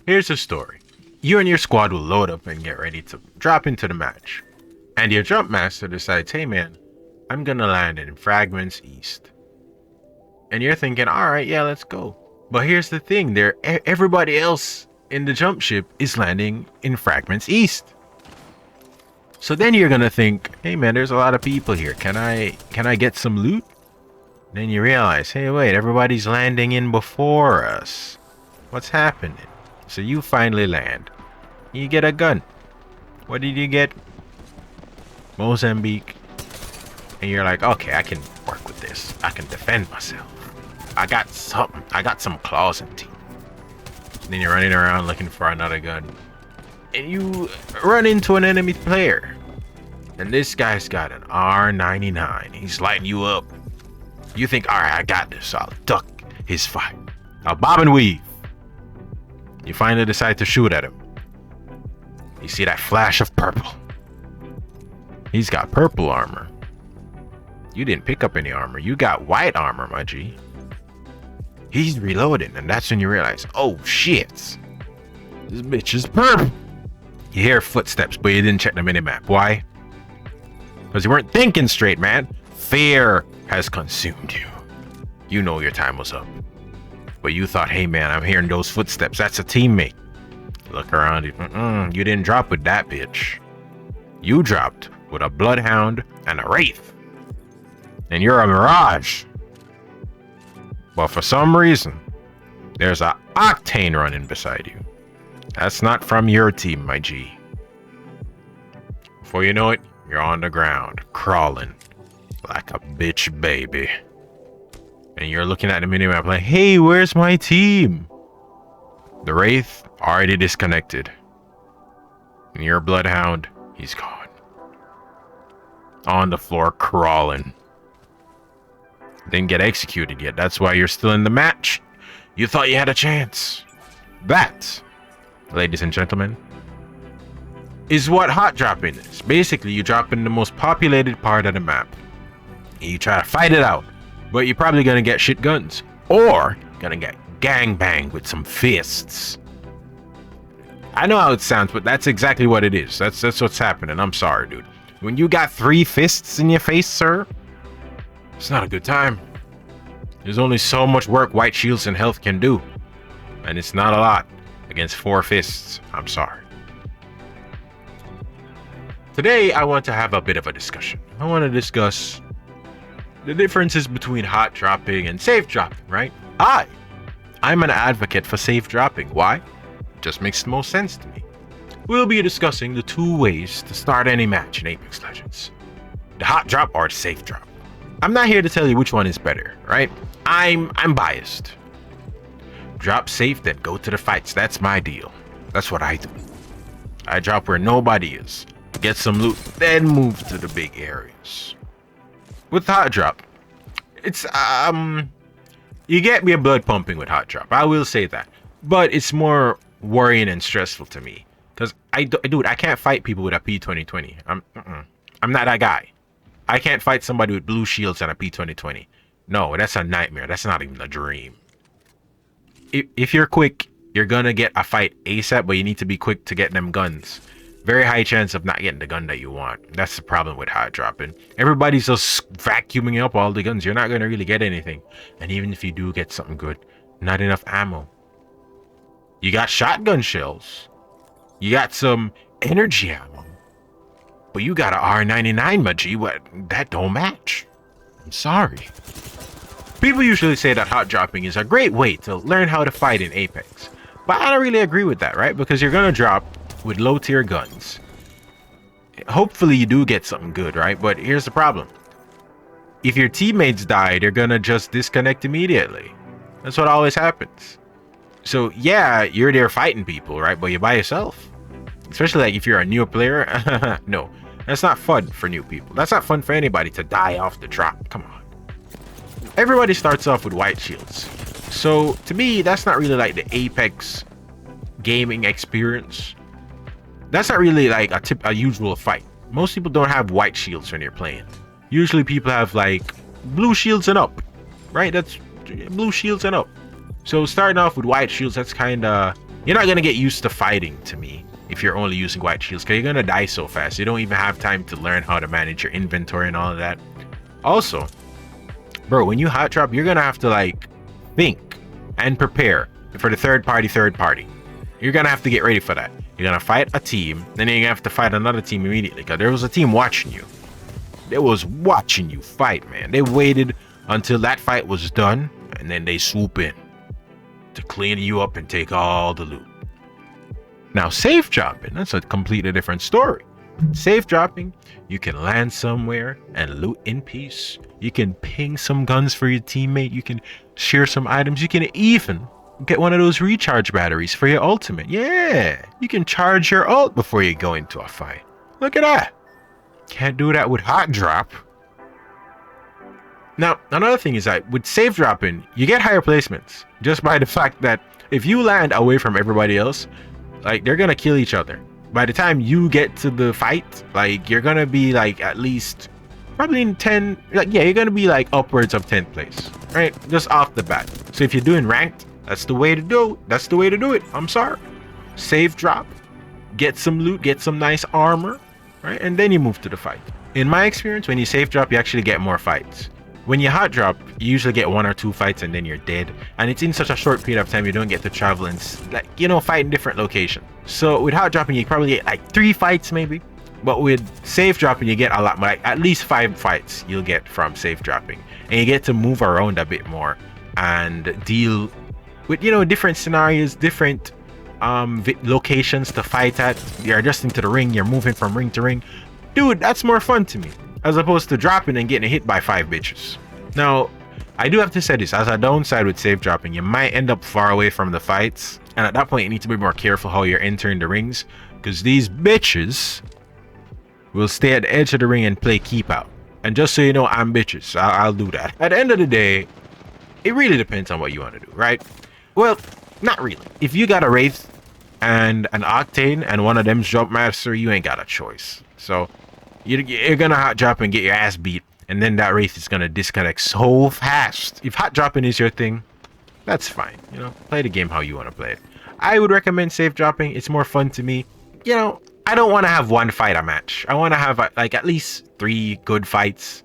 Here's the story. You and your squad will load up and get ready to drop into the match. And your jump master decides, hey man, I'm gonna land in Fragments East. And you're thinking, alright, yeah, let's go. But here's the thing, everybody else in the jump ship is landing in Fragments East. So then you're gonna think, hey man, there's a lot of people here. Can I get some loot? Then you realize, hey wait, everybody's landing in before us. What's happening? So you finally land. You get a gun. What did you get? Mozambique. And you're like, okay, I can work with this. I can defend myself. I got something. I got some claws and teeth. And then you're running around looking for another gun. And you run into an enemy player. And this guy's got an R99. He's lighting you up. You think, alright, I got this. I'll duck his fire. I'll bob and weave. You finally decide to shoot at him. You see that flash of purple. He's got purple armor. You didn't pick up any armor. You got white armor, my G. He's reloading, and that's when you realize, oh shit. This bitch is purple. You hear footsteps, but you didn't check the minimap. Why? Because you weren't thinking straight, man. Fear has consumed you. You know your time was up. But you thought, hey man, I'm hearing those footsteps. That's a teammate. Look around you. You didn't drop with that bitch. You dropped with a bloodhound and a wraith. And you're a mirage. But for some reason, there's a octane running beside you. That's not from your team, my G. Before you know it, you're on the ground, crawling like a bitch baby. And you're looking at the minimap like, hey, where's my team? The Wraith already disconnected. And your Bloodhound, he's gone. On the floor, crawling. Didn't get executed yet. That's why you're still in the match. You thought you had a chance. That, ladies and gentlemen, is what hot dropping is. Basically, you drop in the most populated part of the map. And you try to fight it out. But you're probably gonna get shit guns. Or gonna get gangbanged with some fists. I know how it sounds, but that's exactly what it is. That's what's happening. I'm sorry, dude. When you got 3 fists in your face, sir, it's not a good time. There's only so much work white shields and health can do. And it's not a lot against 4 fists. I'm sorry. Today, I want to have a bit of a discussion. I want to discuss the differences between hot dropping and safe dropping, right? I'm an advocate for safe dropping. Why? It just makes the most sense to me. We'll be discussing the 2 ways to start any match in Apex Legends. The hot drop or the safe drop. I'm not here to tell you which one is better, right? I'm biased. Drop safe, then go to the fights. That's my deal. That's what I do. I drop where nobody is, get some loot, then move to the big areas. With hot drop, it's you get me a blood pumping with hot drop. I will say that, but it's more worrying and stressful to me because dude, I can't fight people with a P2020. I'm not that guy. I can't fight somebody with blue shields and a P2020. No, that's a nightmare. That's not even a dream. If you're quick, you're gonna get a fight ASAP, but you need to be quick to get them guns. Very high chance of not getting the gun that you want. That's the problem with hot dropping. Everybody's just vacuuming up all the guns. You're not gonna really get anything. And even if you do get something good, not enough ammo. You got shotgun shells. You got some energy ammo. But you got a R99, my G. What? That don't match. I'm sorry. People usually say that hot dropping is a great way to learn how to fight in Apex. But I don't really agree with that, right? Because you're gonna drop with low tier guns. Hopefully you do get something good, right? But here's the problem. If your teammates die, they're gonna just disconnect immediately. That's what always happens. So yeah, you're there fighting people, right? But you're by yourself. Especially like if you're a new player. No, that's not fun for new people. That's not fun for anybody to die off the drop. Come on. Everybody starts off with white shields. So to me, that's not really like the Apex gaming experience. That's not really like a usual fight. Most people don't have white shields when you're playing. Usually people have like blue shields and up, right? That's blue shields and up. So starting off with white shields, that's kind of You're not gonna get used to fighting, to me, if you're only using white shields, because you're gonna die so fast. You don't even have time to learn how to manage your inventory and all of that. Also, bro, when you hot drop, you're gonna have to like think and prepare for the third party. You're gonna have to get ready for that. You're gonna fight a team, then you're gonna have to fight another team immediately, because there was a team watching you. They was watching you fight, man. They waited until that fight was done, and then they swoop in to clean you up and take all the loot. Now, safe dropping, that's a completely different story. Safe dropping, you can land somewhere and loot in peace. You can ping some guns for your teammate. You can share some items. You can even get one of those recharge batteries for your ultimate. Yeah, you can charge your ult before you go into a fight. Look at that. Can't do that with hot drop. Now, another thing is that with safe dropping, you get higher placements just by the fact that if you land away from everybody else, like, they're gonna kill each other. By the time you get to the fight, like, you're gonna be like at least probably in 10, like, yeah, you're gonna be like upwards of 10th place, right? Just off the bat. So if you're doing ranked, that's the way to do. That's the way to do it. I'm sorry. Safe drop, get some loot, get some nice armor, right? And then you move to the fight. In my experience, when you safe drop, you actually get more fights. When you hot drop, you usually get 1 or 2 fights and then you're dead. And it's in such a short period of time, you don't get to travel and, like, you know, fight in different locations. So with hot dropping, you probably get like 3 fights maybe. But with safe dropping, you get a lot more, like at least 5 fights you'll get from safe dropping. And you get to move around a bit more and deal with, you know, different scenarios, different locations to fight at. You're adjusting to the ring, you're moving from ring to ring. Dude, that's more fun to me, as opposed to dropping and getting hit by 5 bitches. Now, I do have to say this, as a downside with safe dropping, you might end up far away from the fights, and at that point you need to be more careful how you're entering the rings, because these bitches will stay at the edge of the ring and play keep out. And just so you know, I'm bitches, I'll do that. At the end of the day, it really depends on what you want to do, right? Well, not really. If you got a Wraith and an Octane and one of them's Jump Master, you ain't got a choice. So you're gonna hot drop and get your ass beat, and then that Wraith is gonna disconnect so fast. If hot dropping is your thing, that's fine. You know, play the game how you want to play it. I would recommend safe dropping. It's more fun to me. You know, I don't want to have 1 fight a match. I want to have like at least 3 good fights.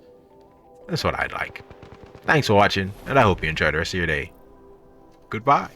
That's what I'd like. Thanks for watching, and I hope you enjoy the rest of your day. Goodbye.